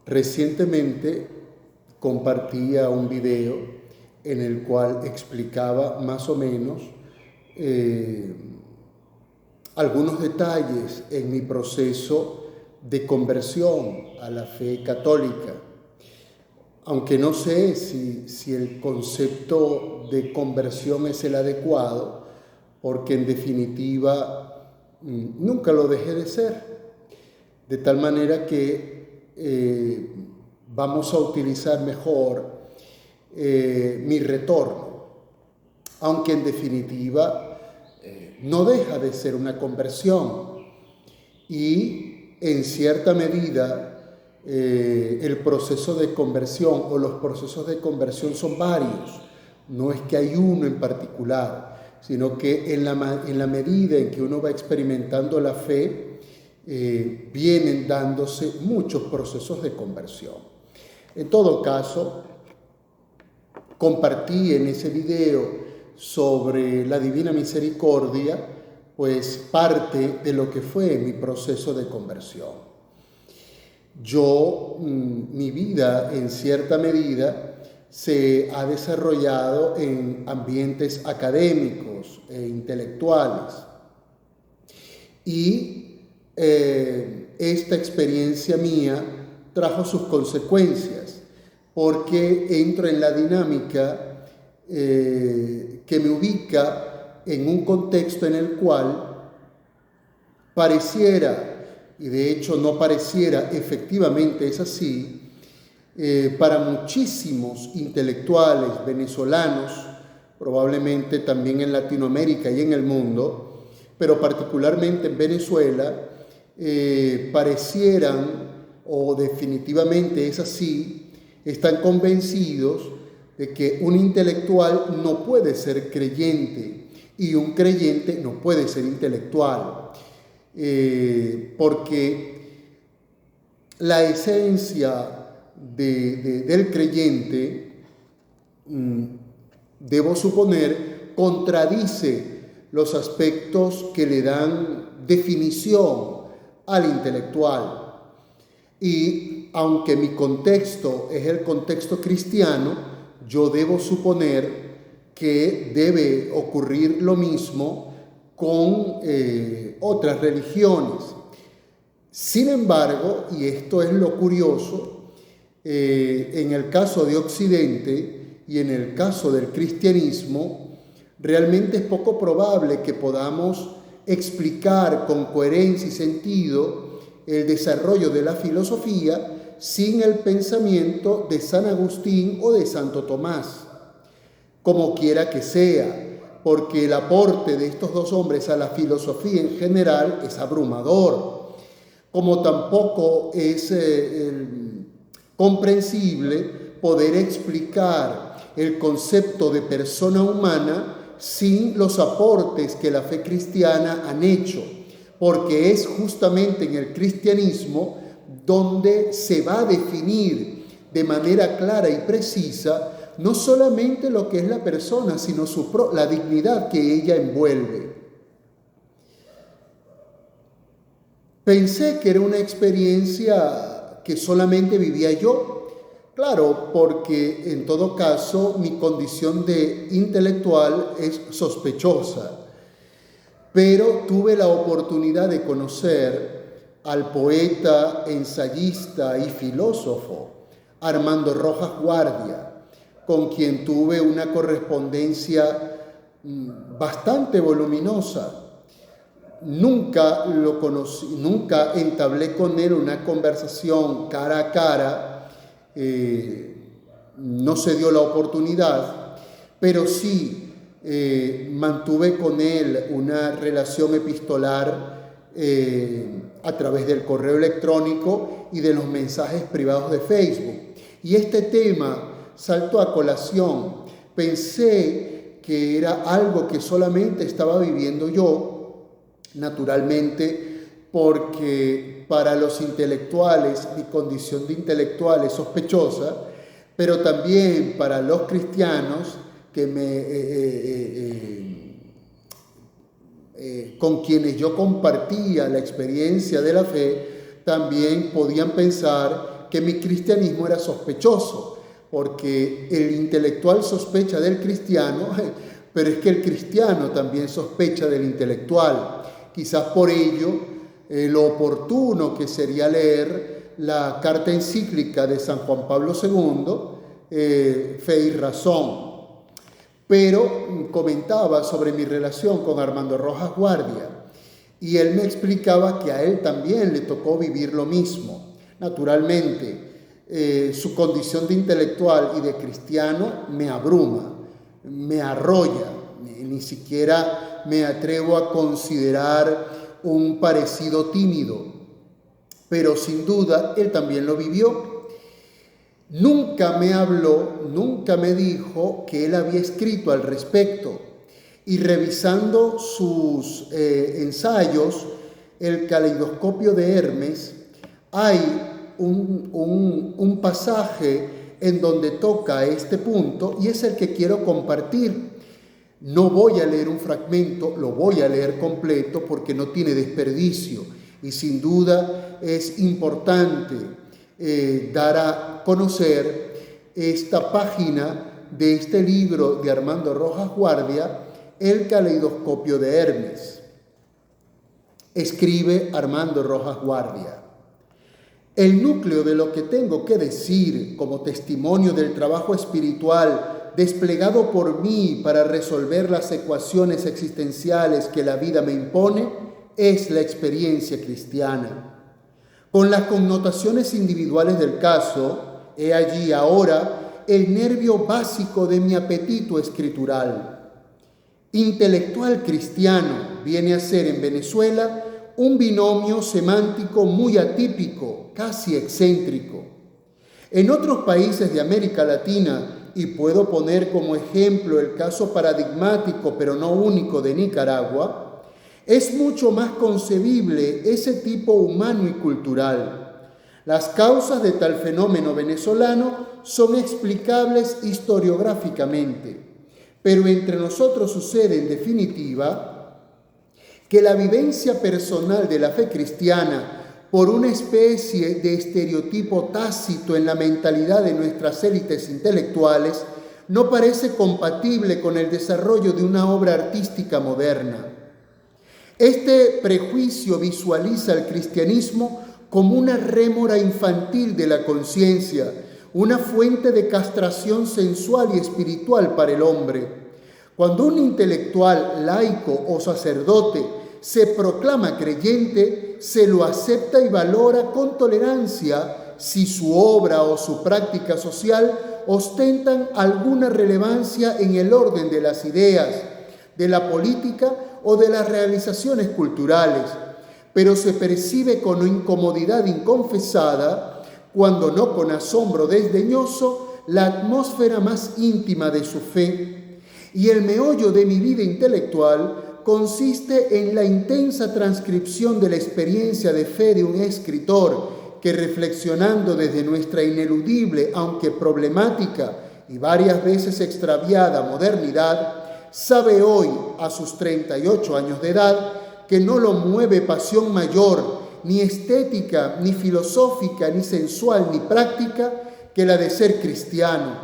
Recientemente compartía un video en el cual explicaba más o menos algunos detalles en mi proceso de conversión a la fe católica. Aunque no sé si el concepto de conversión es el adecuado, porque en definitiva nunca lo dejé de ser. De tal manera que vamos a utilizar mejor mi retorno, aunque en definitiva no deja de ser una conversión y en cierta medida el proceso de conversión o los procesos de conversión son varios, no es que hay uno en particular, sino que en la medida en que uno va experimentando la fe, vienen dándose muchos procesos de conversión. En todo caso, compartí en ese video sobre la Divina Misericordia, pues parte de lo que fue mi proceso de conversión. Mi vida en cierta medida se ha desarrollado en ambientes académicos e intelectuales y esta experiencia mía trajo sus consecuencias, porque entro en la dinámica que me ubica en un contexto en el cual pareciera, y de hecho no pareciera, efectivamente es así, para muchísimos intelectuales venezolanos, probablemente también en Latinoamérica y en el mundo, pero particularmente en Venezuela, parecieran, o definitivamente es así, están convencidos de que un intelectual no puede ser creyente y un creyente no puede ser intelectual, porque la esencia del creyente, debo suponer, contradice los aspectos que le dan definición al intelectual. Y aunque mi contexto es el contexto cristiano, yo debo suponer que debe ocurrir lo mismo con otras religiones. Sin embargo, y esto es lo curioso, en el caso de Occidente y en el caso del cristianismo, realmente es poco probable que podamos explicar con coherencia y sentido el desarrollo de la filosofía sin el pensamiento de San Agustín o de Santo Tomás, como quiera que sea, porque el aporte de estos dos hombres a la filosofía en general es abrumador, como tampoco es comprensible poder explicar el concepto de persona humana sin los aportes que la fe cristiana han hecho, porque es justamente en el cristianismo donde se va a definir de manera clara y precisa no solamente lo que es la persona, sino la dignidad que ella envuelve. Pensé que era una experiencia que solamente vivía yo. Claro, porque en todo caso mi condición de intelectual es sospechosa, pero tuve la oportunidad de conocer al poeta, ensayista y filósofo Armando Rojas Guardia, con quien tuve una correspondencia bastante voluminosa. Nunca lo conocí, nunca entablé con él una conversación cara a cara, no se dio la oportunidad, pero sí mantuve con él una relación epistolar a través del correo electrónico y de los mensajes privados de Facebook. Y este tema saltó a colación. Pensé que era algo que solamente estaba viviendo yo, naturalmente, porque para los intelectuales mi condición de intelectual es sospechosa, pero también para los cristianos con quienes yo compartía la experiencia de la fe, también podían pensar que mi cristianismo era sospechoso, porque el intelectual sospecha del cristiano, pero es que el cristiano también sospecha del intelectual. Quizás por ello lo oportuno que sería leer la carta encíclica de San Juan Pablo II, Fe y Razón. Pero comentaba sobre mi relación con Armando Rojas Guardia y él me explicaba que a él también le tocó vivir lo mismo. Naturalmente, su condición de intelectual y de cristiano me abruma, me arrolla, ni siquiera me atrevo a considerar un parecido tímido, pero sin duda él también lo vivió. Nunca me habló, nunca me dijo que él había escrito al respecto. Y revisando sus ensayos, El caleidoscopio de Hermes, hay un pasaje en donde toca este punto y es el que quiero compartir. No voy a leer un fragmento, lo voy a leer completo porque no tiene desperdicio y sin duda es importante dar a conocer esta página de este libro de Armando Rojas Guardia, El caleidoscopio de Hermes. Escribe Armando Rojas Guardia: el núcleo de lo que tengo que decir como testimonio del trabajo espiritual desplegado por mí para resolver las ecuaciones existenciales que la vida me impone es la experiencia cristiana. Con las connotaciones individuales del caso, he allí ahora el nervio básico de mi apetito escritural. Intelectual cristiano viene a ser en Venezuela un binomio semántico muy atípico, casi excéntrico. En otros países de América Latina, y puedo poner como ejemplo el caso paradigmático pero no único de Nicaragua, es mucho más concebible ese tipo humano y cultural. Las causas de tal fenómeno venezolano son explicables historiográficamente, pero entre nosotros sucede en definitiva que la vivencia personal de la fe cristiana por una especie de estereotipo tácito en la mentalidad de nuestras élites intelectuales no parece compatible con el desarrollo de una obra artística moderna. Este prejuicio visualiza al cristianismo como una rémora infantil de la conciencia, una fuente de castración sensual y espiritual para el hombre. Cuando un intelectual, laico o sacerdote se proclama creyente, se lo acepta y valora con tolerancia si su obra o su práctica social ostentan alguna relevancia en el orden de las ideas, de la política o de las realizaciones culturales, pero se percibe con incomodidad inconfesada, cuando no con asombro desdeñoso, la atmósfera más íntima de su fe. Y el meollo de mi vida intelectual consiste en la intensa transcripción de la experiencia de fe de un escritor que, reflexionando desde nuestra ineludible, aunque problemática y varias veces extraviada modernidad, sabe hoy, a sus 38 años de edad, que no lo mueve pasión mayor, ni estética, ni filosófica, ni sensual, ni práctica, que la de ser cristiano.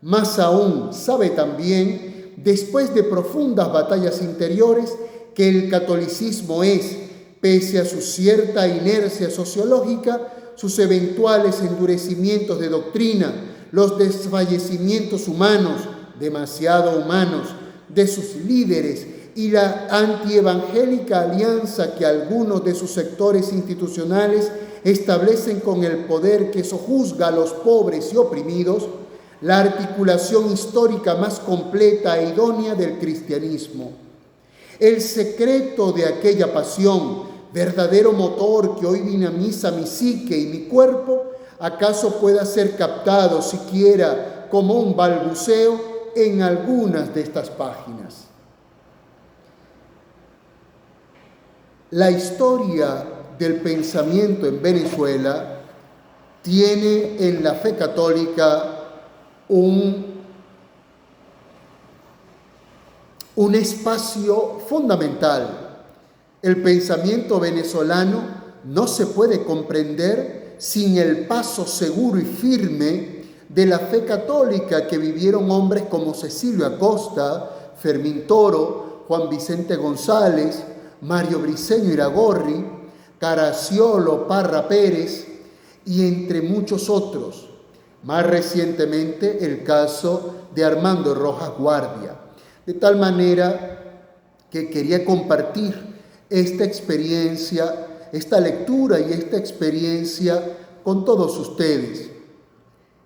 Más aún, sabe también, después de profundas batallas interiores, que el catolicismo es, pese a su cierta inercia sociológica, sus eventuales endurecimientos de doctrina, los desfallecimientos humanos, demasiado humanos, de sus líderes y la antievangélica alianza que algunos de sus sectores institucionales establecen con el poder que sojuzga a los pobres y oprimidos, la articulación histórica más completa e idónea del cristianismo. El secreto de aquella pasión, verdadero motor que hoy dinamiza mi psique y mi cuerpo, acaso pueda ser captado siquiera como un balbuceo en algunas de estas páginas. La historia del pensamiento en Venezuela tiene en la fe católica un espacio fundamental. El pensamiento venezolano no se puede comprender sin el paso seguro y firme de la fe católica que vivieron hombres como Cecilio Acosta, Fermín Toro, Juan Vicente González, Mario Briceño Iragorri, Caraciolo Parra Pérez y entre muchos otros. Más recientemente el caso de Armando Rojas Guardia. De tal manera que quería compartir esta experiencia, esta lectura y esta experiencia con todos ustedes.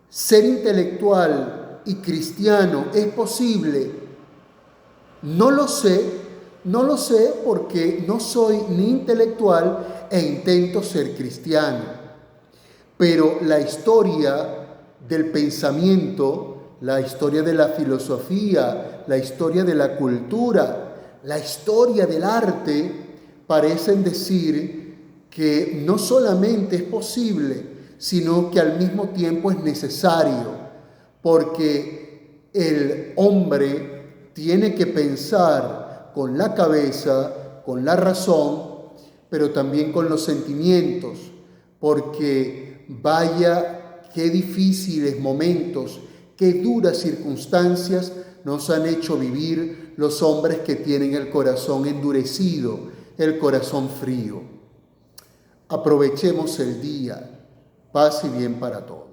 ¿Ser intelectual y cristiano es posible? No lo sé porque no soy ni intelectual e intento ser cristiano. Pero la historia del pensamiento, la historia de la filosofía, la historia de la cultura, la historia del arte, parecen decir que no solamente es posible, sino que al mismo tiempo es necesario, porque el hombre tiene que pensar con la cabeza, con la razón, pero también con los sentimientos, porque vaya qué difíciles momentos, qué duras circunstancias nos han hecho vivir los hombres que tienen el corazón endurecido, el corazón frío. Aprovechemos el día. Paz y bien para todos.